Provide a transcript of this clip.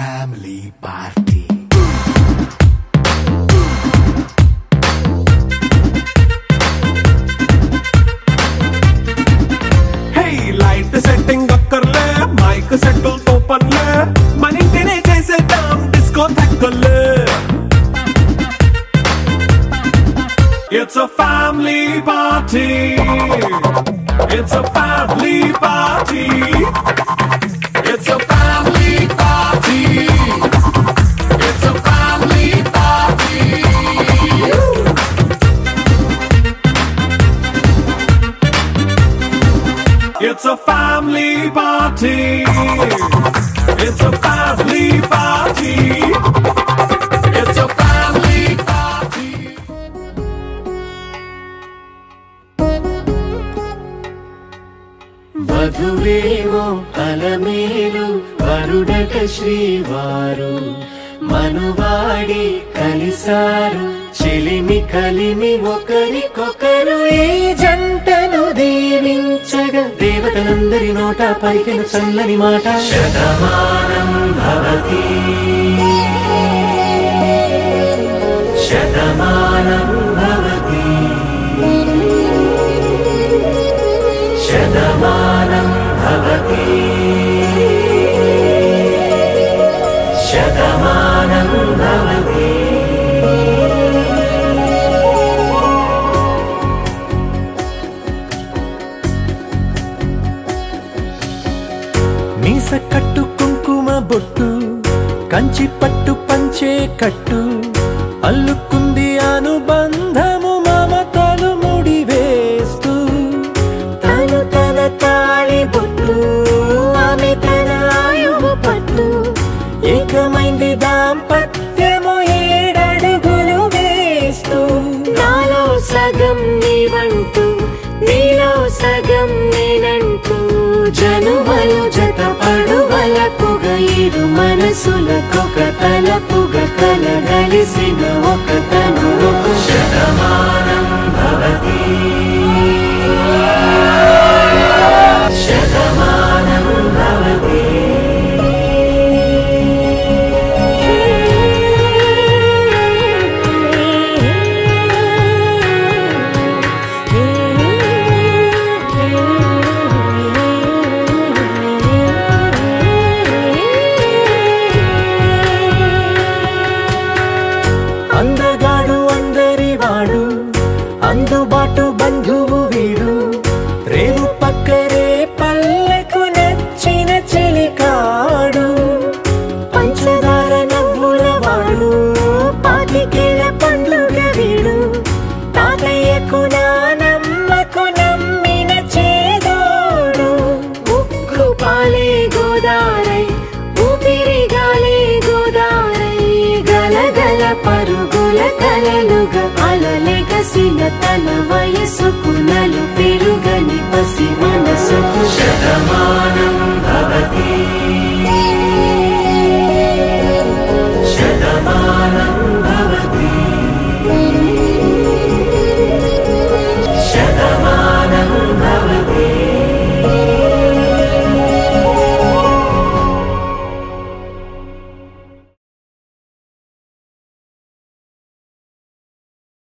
family party. Hey, light setting akkarle, mic settle to panle, manintine chesedam disco thakkale. It's a family party. It's a family party. It's a family party. It's a family party. It's a family party. It's a family party. It's a family party. వధువేమో Alamelu వరుడట శ్రీవారు మనువాడి కలిసారు చెలిమి కలిమి ఒకరికొకరు ఈ జంటను దీవించగా దేవతలందరి నోట పలికిన చల్లని మాట శతమానం భవతి శతమానం భవతి శతమానం భవతి శతమానం భవతి. మీస కట్టు కుంకుమ బొట్టు కంచి పట్టు పంచే కట్టు అల్లుకుంది అనుబంధము మమతలు ముడివేస్తూ తను తన తాళి బొట్టు ఆమె తన ఆయువు పట్టు ఏకమైంది దాంపత్యము 7 అడుగులు వేస్తూ నాలో సగం నీవంటూ నీలో సగం నేనంటూ జనుమలు జత పడువలపుగ ఇరు మనసులకొక తలపుగ కలగలిసిన ఒక తను శతమానం భవతి శతమానం భవతి. అందగాడు అందరివాడు అందుబాటు బంధువు వీడు రేవు పక్కరే పల్లెకు నచ్చిన చెలికాడు పంచదార నవ్వుల వాడు పాతికేల పండుగ వీడు తాతయ్యకు నానమ్మకు నమ్మిన చేదోడు ఉక్కు పాలే గోదారై ఊపిరి గాలే గోదారై గలగల పరుగుల కలలుగా అలలెగసిన తన వయసుకు నలుపే